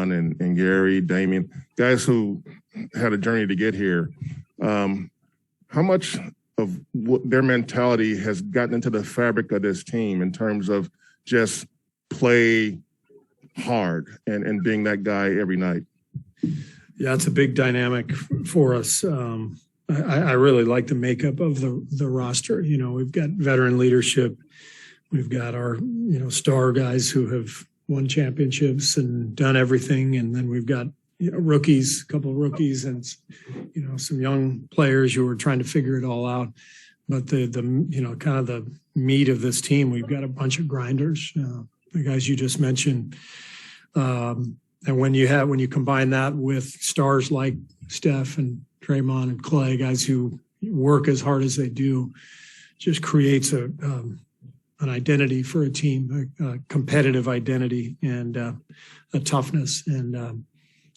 Draymond and Gary, Damian, guys who had a journey to get here. How much of what their mentality has gotten into the fabric of this team in terms of just play hard and being that guy every night? Yeah, it's a big dynamic for us. I really like the makeup of the roster. You know, we've got veteran leadership. We've got our, star guys who have won championships and done everything. And then we've got, rookies, a couple of rookies and, some young players who are trying to figure it all out. But the kind of the meat of this team, we've got a bunch of grinders, the guys you just mentioned. And when you combine that with stars like Steph and Draymond and Clay, guys who work as hard as they do, just creates an identity for a team, a competitive identity and a toughness. And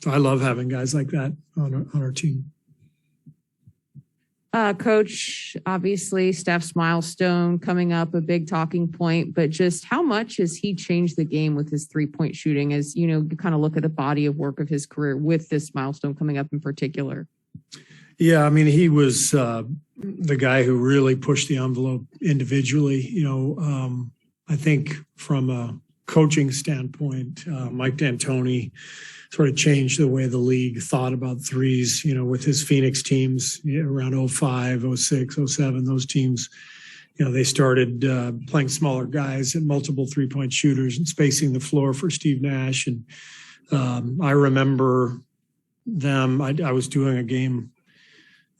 so I love having guys like that on our team. Coach, obviously Steph's milestone coming up, a big talking point, but just how much has he changed the game with his 3-point shooting as, you kind of look at the body of work of his career with this milestone coming up in particular? Yeah, I mean, he was the guy who really pushed the envelope individually. I think from a coaching standpoint, Mike D'Antoni sort of changed the way the league thought about threes, with his Phoenix teams around 05, 06, 07, those teams, they started playing smaller guys and multiple 3-point shooters and spacing the floor for Steve Nash. And I remember them, I was doing a game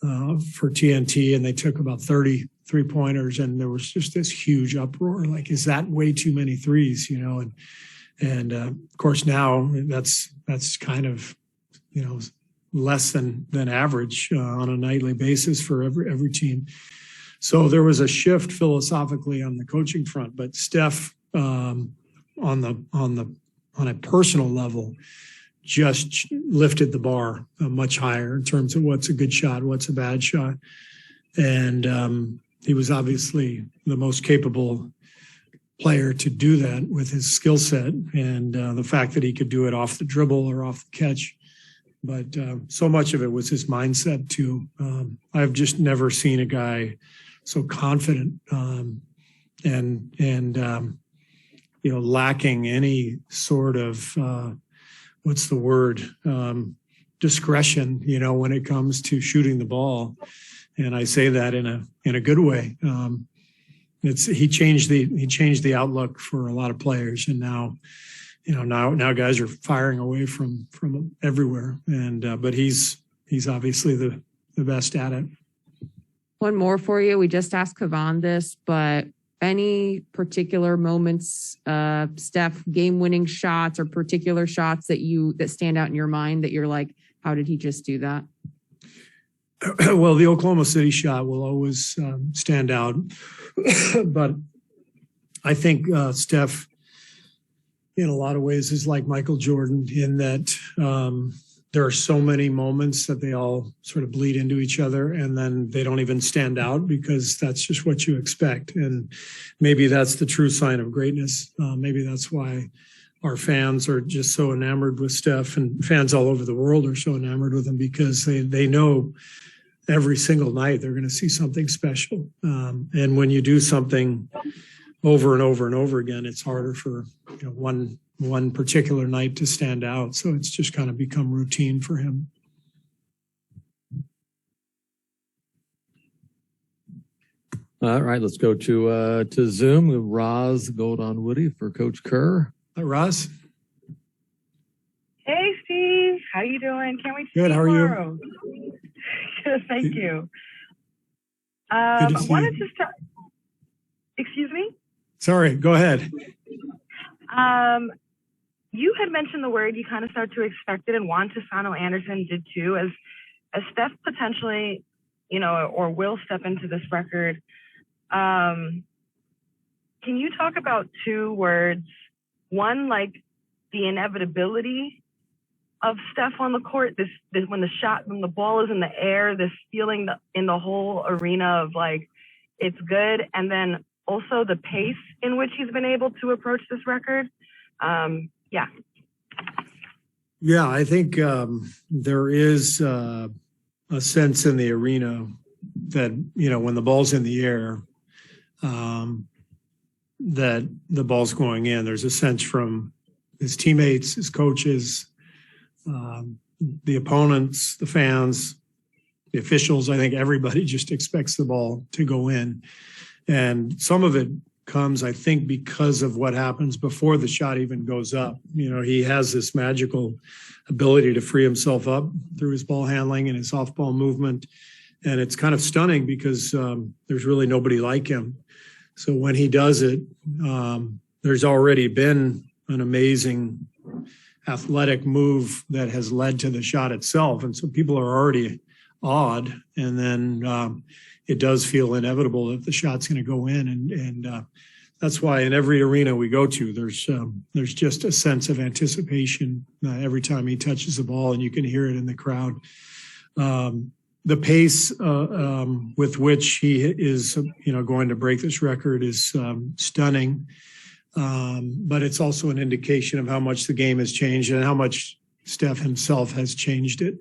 for TNT and they took about 30 3-pointers and there was just this huge uproar. Like, is that way too many threes, And of course now that's kind of, less than average on a nightly basis for every team. So there was a shift philosophically on the coaching front, but Steph on a personal level just lifted the bar much higher in terms of what's a good shot, what's a bad shot. And he was obviously the most capable player to do that with his skill set and the fact that he could do it off the dribble or off the catch. But so much of it was his mindset too. I've just never seen a guy so confident and lacking any sort of discretion, when it comes to shooting the ball. And I say that in a good way. He changed the outlook for a lot of players, and now guys are firing away from everywhere. And but he's obviously the best at it. One more for you. We just asked Kavan this, but any particular moments, Steph, game-winning shots or particular shots that stand out in your mind that you're like, how did he just do that? Well, the Oklahoma City shot will always stand out. But I think Steph, in a lot of ways, is like Michael Jordan in that there are so many moments that they all sort of bleed into each other and then they don't even stand out because that's just what you expect. And maybe that's the true sign of greatness. Maybe that's why our fans are just so enamored with Steph, and fans all over the world are so enamored with him because they know every single night they're going to see something special. And when you do something over and over and over again, it's harder for one particular night to stand out. So it's just kind of become routine for him. All right, let's go to Zoom with Roz Goldon-Woody for Coach Kerr. Hi, Roz. Hey, Steve. How you doing? Can't wait to see you Good. How are tomorrow. You? Good, thank you. Good to see wanted you. to start. Excuse me? Sorry, go ahead. You had mentioned the word you kind of started to expect it, and Juan Toscano-Anderson did too, as Steph potentially, or will step into this record. Can you talk about two words? One, like the inevitability of Steph on the court, this when the ball is in the air, this feeling in the whole arena of like, it's good. And then also the pace in which he's been able to approach this record. Yeah. Yeah, I think there is a sense in the arena that, when the ball's in the air, that the ball's going in. There's a sense from his teammates, his coaches, the opponents, the fans, the officials. I think everybody just expects the ball to go in. And some of it comes, I think, because of what happens before the shot even goes up. He has this magical ability to free himself up through his ball handling and his off-ball movement. And it's kind of stunning because there's really nobody like him. So when he does it, there's already been an amazing athletic move that has led to the shot itself. And so people are already awed. And then it does feel inevitable that the shot's going to go in. And that's why in every arena we go to, there's just a sense of anticipation every time he touches the ball, and you can hear it in the crowd. The pace with which he is, going to break this record is stunning. But it's also an indication of how much the game has changed and how much Steph himself has changed it.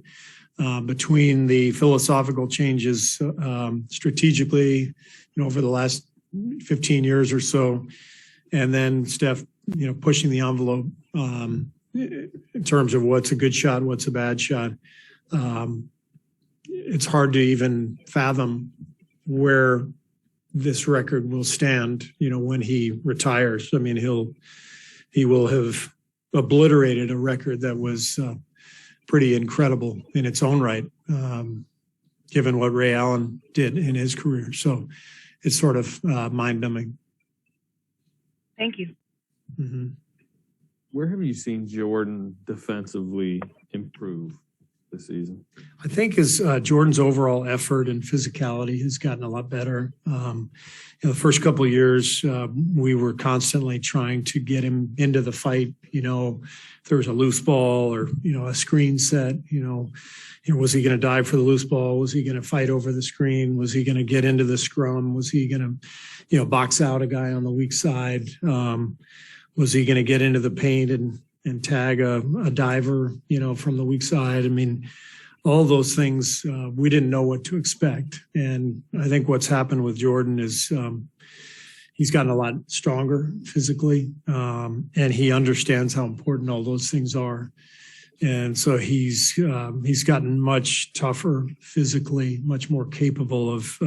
Between the philosophical changes strategically, over the last 15 years or so, and then Steph, pushing the envelope in terms of what's a good shot, what's a bad shot. It's hard to even fathom where this record will stand, when he retires. I mean, he will have obliterated a record that was pretty incredible in its own right, given what Ray Allen did in his career. So it's sort of mind-numbing. Thank you. Mm-hmm. Where have you seen Jordan defensively improve this season? I think Jordan's overall effort and physicality has gotten a lot better. The first couple of years, we were constantly trying to get him into the fight. If there was a loose ball or a screen set, was he going to dive for the loose ball? Was he going to fight over the screen? Was he going to get into the scrum? Was he going to, box out a guy on the weak side? Was he going to get into the paint and tag a diver, from the weak side? I mean, all those things, we didn't know what to expect. And I think what's happened with Jordan is he's gotten a lot stronger physically, and he understands how important all those things are. And so he's gotten much tougher physically, much more capable of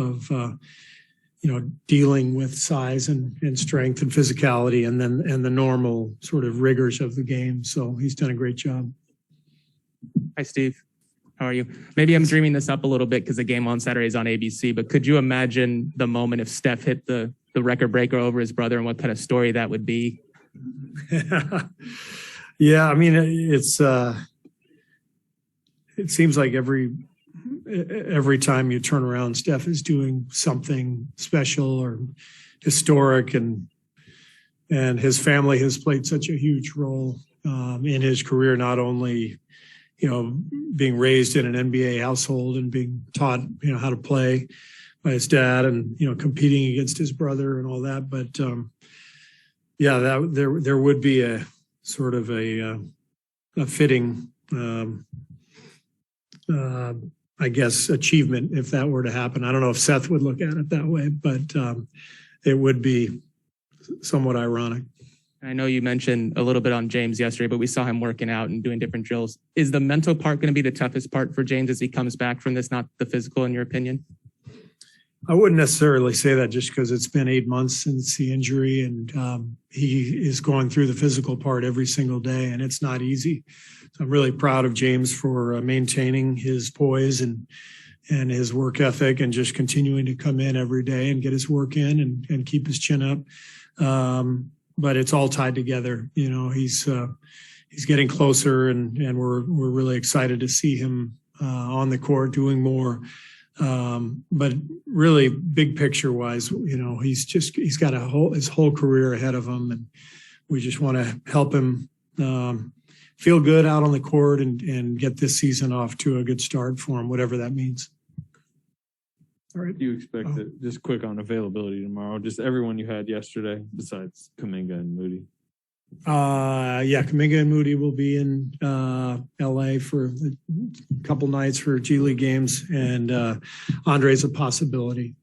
dealing with size and strength and physicality and the normal sort of rigors of the game. So he's done a great job. Hi, Steve. How are you? Maybe I'm dreaming this up a little bit because the game on Saturday is on ABC, but could you imagine the moment if Steph hit the record breaker over his brother and what kind of story that would be? Yeah, I mean, it seems like every time you turn around, Steph is doing something special or historic, and his family has played such a huge role in his career, not only, being raised in an NBA household and being taught, how to play by his dad and, competing against his brother and all that. But there would be a sort of a fitting, I guess, achievement if that were to happen. I don't know if Seth would look at it that way, but it would be somewhat ironic. I know you mentioned a little bit on James yesterday, but we saw him working out and doing different drills. Is the mental part going to be the toughest part for James as he comes back from this, not the physical, in your opinion? I wouldn't necessarily say that just because it's been 8 months since the injury, and he is going through the physical part every single day, and it's not easy. So I'm really proud of James for maintaining his poise and his work ethic and just continuing to come in every day and get his work in and keep his chin up. But it's all tied together. He's getting closer, and we're really excited to see him on the court doing more. But really, big picture wise, he's got his whole career ahead of him, and we just want to help him feel good out on the court and get this season off to a good start for him, whatever that means. All right. Do you expect it? Just quick on availability tomorrow. Just everyone you had yesterday besides Kuminga and Moody. Yeah, Kaminga and Moody will be in LA for a couple nights for G League games, and Andre's a possibility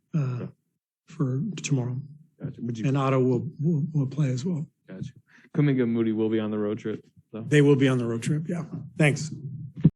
for tomorrow. Gotcha. Would you? And Otto will play as well. Gotcha. Kuminga and Moody will be on the road trip. So. They will be on the road trip. Yeah. Thanks.